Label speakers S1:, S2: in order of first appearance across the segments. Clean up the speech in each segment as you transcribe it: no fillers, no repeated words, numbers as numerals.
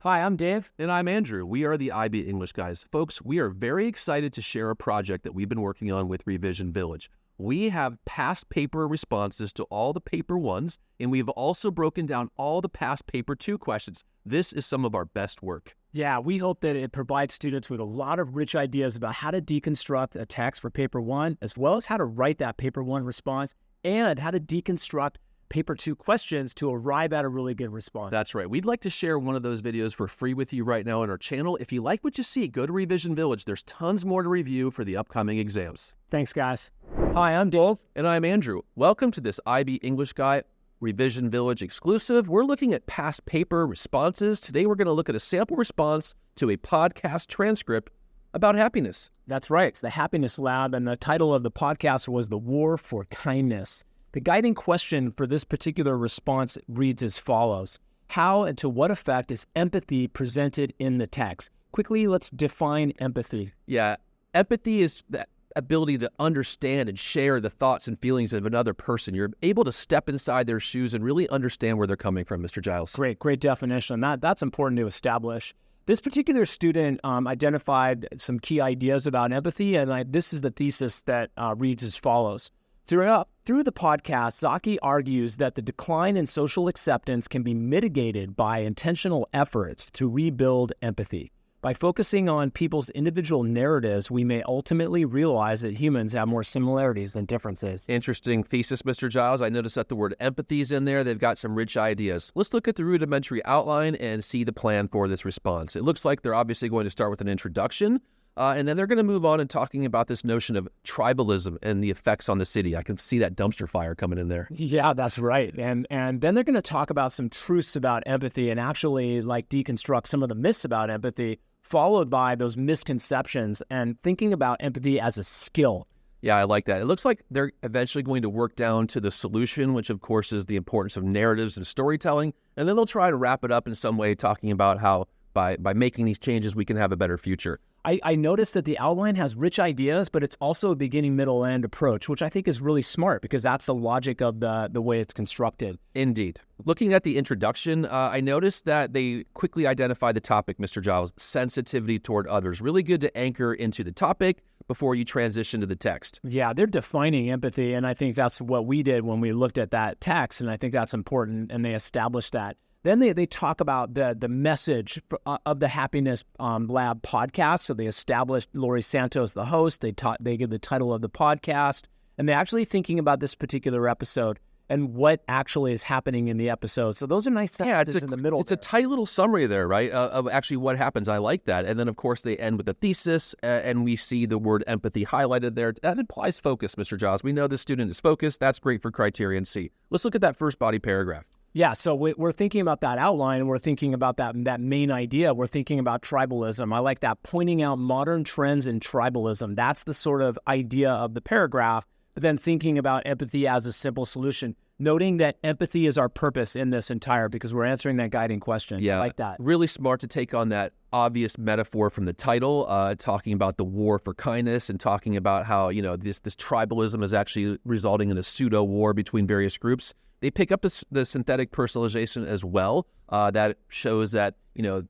S1: Hi, I'm Dave.
S2: And I'm Andrew. We are the IB English guys. Folks, we are very excited to share a project that we've been working on with Revision Village. We have past paper responses to all the paper ones, and we've also broken down all the past paper 2 questions. This is some of our best work.
S1: Yeah, we hope that it provides students with a lot of rich ideas about how to deconstruct a text for paper 1, as well as how to write that paper 1 response, and how to deconstruct paper 2 questions to arrive at a really good response.
S2: That's right. We'd like to share one of those videos for free with you right now on our channel. If you like what you see, go to Revision Village. There's tons more to review for the upcoming exams.
S1: Thanks, guys. Hi, I'm Dave.
S2: And I'm Andrew. Welcome to this IB English Guy Revision Village exclusive. We're looking at past paper responses. Today we're going to look at a sample response to a podcast transcript about happiness.
S1: That's right. It's the Happiness Lab, and the title of the podcast was The War for Kindness. The guiding question for this particular response reads as follows. How and to what effect is empathy presented in the text? Quickly, let's define empathy.
S2: Yeah, empathy is that ability to understand and share the thoughts and feelings of another person. You're able to step inside their shoes and really understand where they're coming from, Mr. Giles.
S1: Great definition. That's important to establish. This particular student identified some key ideas about empathy, and this is the thesis that reads as follows. Through the podcast, Zaki argues that the decline in social acceptance can be mitigated by intentional efforts to rebuild empathy. By focusing on people's individual narratives, we may ultimately realize that humans have more similarities than differences.
S2: Interesting thesis, Mr. Giles. I noticed that the word empathy is in there. They've got some rich ideas. Let's look at the rudimentary outline and see the plan for this response. It looks like they're obviously going to start with an introduction. And then they're going to move on and talking about this notion of tribalism and the effects on the city. I can see that dumpster fire coming in there.
S1: Yeah, that's right. And then they're going to talk about some truths about empathy and actually deconstruct some of the myths about empathy, followed by those misconceptions and thinking about empathy as a skill.
S2: Yeah, I like that. It looks like they're eventually going to work down to the solution, which of course is the importance of narratives and storytelling. And then they'll try to wrap it up in some way, talking about how by making these changes, we can have a better future.
S1: I noticed that the outline has rich ideas, but it's also a beginning, middle, end approach, which I think is really smart because that's the logic of the way it's constructed.
S2: Indeed. Looking at the introduction, I noticed that they quickly identify the topic, Mr. Giles, sensitivity toward others. Really good to anchor into the topic before you transition to the text.
S1: Yeah, they're defining empathy, and I think that's what we did when we looked at that text, and I think that's important, and they established that. Then they talk about the message of the Happiness Lab podcast. So they established Laurie Santos, the host. They give the title of the podcast, and they're actually thinking about this particular episode and what actually is happening in the episode. So those are nice sentences in the middle.
S2: It's a tight little summary there, right, of actually what happens. I like that. And then, of course, they end with a thesis, and we see the word empathy highlighted there. That implies focus, Mr. Giles. We know the student is focused. That's great for criterion C. Let's look at that first body paragraph.
S1: Yeah, so we're thinking about that outline, and we're thinking about that main idea. We're thinking about tribalism. I like that, pointing out modern trends in tribalism. That's the sort of idea of the paragraph, but then thinking about empathy as a simple solution, noting that empathy is our purpose in this entire, because we're answering that guiding question.
S2: Yeah,
S1: I like that.
S2: Really smart to take on that obvious metaphor from the title, talking about the war for kindness and talking about how, this tribalism is actually resulting in a pseudo war between various groups. They pick up the synthetic personalization as well. That shows that,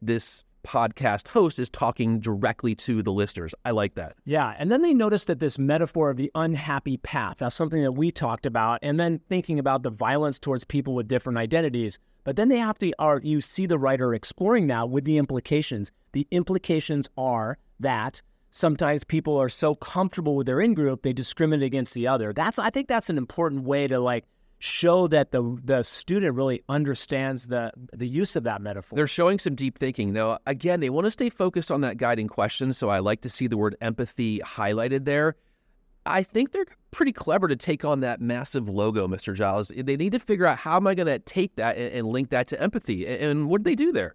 S2: this podcast host is talking directly to the listeners. I like that.
S1: Yeah, and then they notice that this metaphor of the unhappy path, that's something that we talked about, and then thinking about the violence towards people with different identities. But then they have to, you see the writer exploring that with the implications. The implications are that sometimes people are so comfortable with their in-group, they discriminate against the other. I think that's an important way to show that the student really understands the use of that metaphor.
S2: They're showing some deep thinking. Now, again, they want to stay focused on that guiding question, so I like to see the word empathy highlighted there. I think they're pretty clever to take on that massive logo, Mr. Giles. They need to figure out, how am I going to take that and link that to empathy? And what do they do there?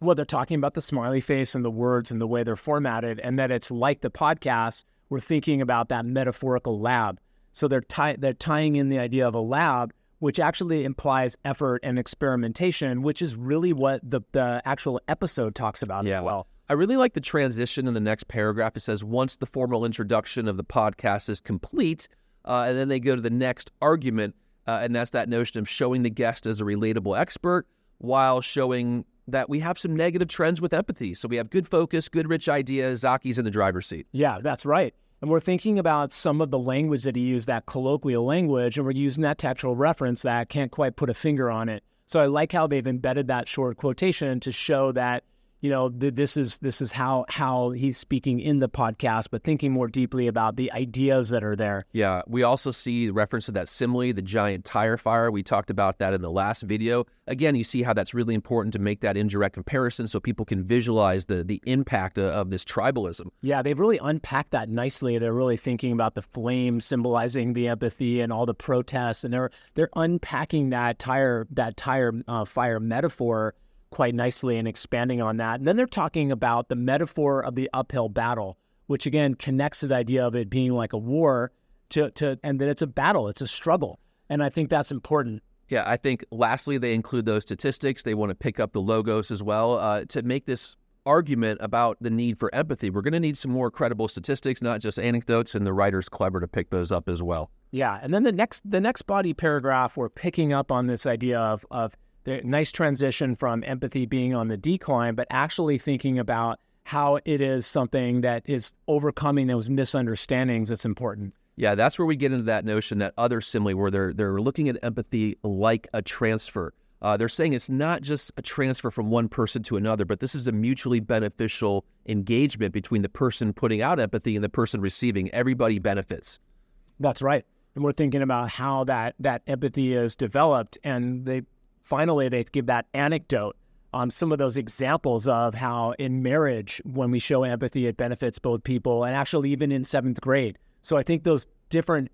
S1: Well, they're talking about the smiley face and the words and the way they're formatted, and that it's like the podcast. We're thinking about that metaphorical lab. So they're tying in the idea of a lab, which actually implies effort and experimentation, which is really what the actual episode talks about as well.
S2: I really like the transition in the next paragraph. It says, once the formal introduction of the podcast is complete, and then they go to the next argument, and that's that notion of showing the guest as a relatable expert while showing that we have some negative trends with empathy. So we have good focus, good rich ideas, Zaki's in the driver's seat.
S1: Yeah, that's right. And we're thinking about some of the language that he used, that colloquial language, and we're using that textual reference that can't quite put a finger on it. So I like how they've embedded that short quotation to show that, you know, this is how he's speaking in the podcast, but thinking more deeply about the ideas that are there.
S2: Yeah, we also see reference to that simile, the giant tire fire. We talked about that in the last video. Again, you see how that's really important to make that indirect comparison so people can visualize the impact of this tribalism.
S1: Yeah, they've really unpacked that nicely. They're really thinking about the flame symbolizing the empathy and all the protests, and they're unpacking that tire fire metaphor quite nicely and expanding on that. And then they're talking about the metaphor of the uphill battle, which again connects to the idea of it being like a war and that it's a battle, it's a struggle. And I think that's important.
S2: Yeah, I think lastly, they include those statistics. They want to pick up the logos as well to make this argument about the need for empathy. We're going to need some more credible statistics, not just anecdotes, and the writer's clever to pick those up as well.
S1: Yeah, and then the next body paragraph, we're picking up on this idea of the nice transition from empathy being on the decline, but actually thinking about how it is something that is overcoming those misunderstandings that's important.
S2: Yeah, that's where we get into that notion, that other simile, where they're looking at empathy like a transfer. They're saying it's not just a transfer from one person to another, but this is a mutually beneficial engagement between the person putting out empathy and the person receiving. Everybody benefits.
S1: That's right. And we're thinking about how that empathy is developed, and they give that anecdote on some of those examples of how in marriage, when we show empathy, it benefits both people, and actually even in 7th grade. So I think those different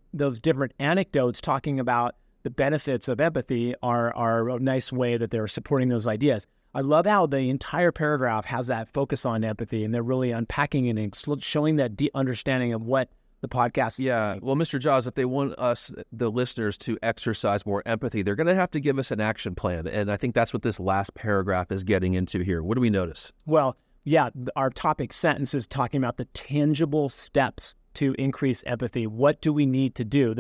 S1: anecdotes talking about the benefits of empathy are a nice way that they're supporting those ideas. I love how the entire paragraph has that focus on empathy, and they're really unpacking it and showing that deep understanding of what the podcast.
S2: Yeah. Well, Mr. Jaws, if they want us, the listeners, to exercise more empathy, they're going to have to give us an action plan. And I think that's what this last paragraph is getting into here. What do we notice?
S1: Well, yeah, our topic sentence is talking about the tangible steps to increase empathy. What do we need to do?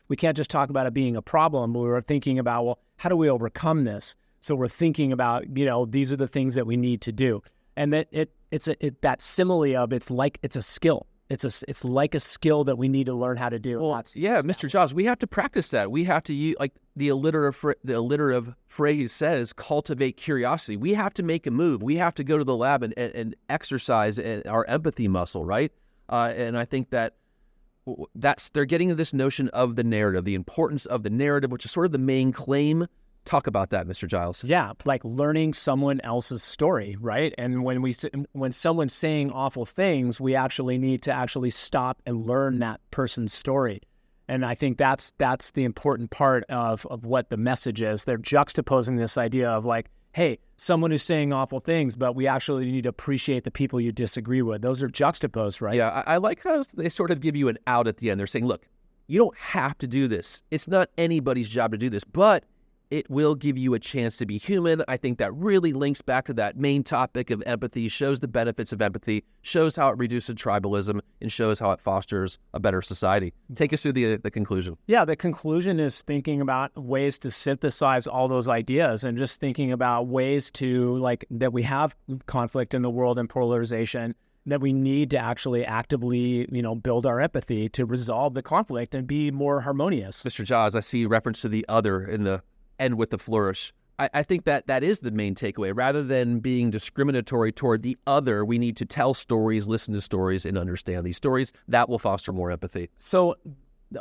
S1: We can't just talk about it being a problem. We're thinking about, well, how do we overcome this? So we're thinking about, these are the things that we need to do. And that it's that simile of it's a skill. It's like a skill that we need to learn how to do.
S2: Well, yeah, Mr. Jaws, we have to practice that. We have to use, like the alliterative phrase says, cultivate curiosity. We have to make a move. We have to go to the lab and exercise our empathy muscle, right? And I think that's they're getting to this notion of the narrative, the importance of the narrative, which is sort of the main claim. Talk about that, Mr. Giles.
S1: Yeah, like learning someone else's story, right? And when someone's saying awful things, we actually need to actually stop and learn that person's story. And I think that's the important part of what the message is. They're juxtaposing this idea of like, hey, someone who's saying awful things, but we actually need to appreciate the people you disagree with. Those are juxtaposed, right?
S2: Yeah, I like how they sort of give you an out at the end. They're saying, look, you don't have to do this. It's not anybody's job to do this, but it will give you a chance to be human. I think that really links back to that main topic of empathy, shows the benefits of empathy, shows how it reduces tribalism, and shows how it fosters a better society. Take us through the conclusion.
S1: Yeah, the conclusion is thinking about ways to synthesize all those ideas and just thinking about ways to, like, that we have conflict in the world and polarization, that we need to actually actively, build our empathy to resolve the conflict and be more harmonious.
S2: Mr. Jaws, I see reference to the other in the end with the flourish. I think that is the main takeaway. Rather than being discriminatory toward the other, we need to tell stories, listen to stories, and understand these stories. That will foster more empathy.
S1: So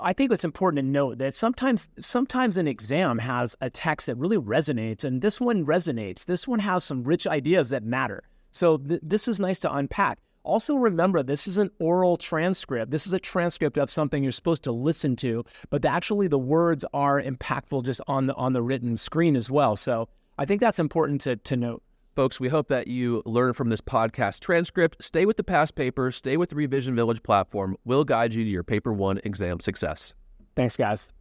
S1: I think it's important to note that sometimes an exam has a text that really resonates, and this one resonates. This one has some rich ideas that matter. So this is nice to unpack. Also remember, this is an oral transcript. This is a transcript of something you're supposed to listen to, but actually the words are impactful just on the written screen as well. So I think that's important to note.
S2: Folks, we hope that you learn from this podcast transcript. Stay with the past paper. Stay with the Revision Village platform. We'll guide you to your Paper 1 exam success.
S1: Thanks, guys.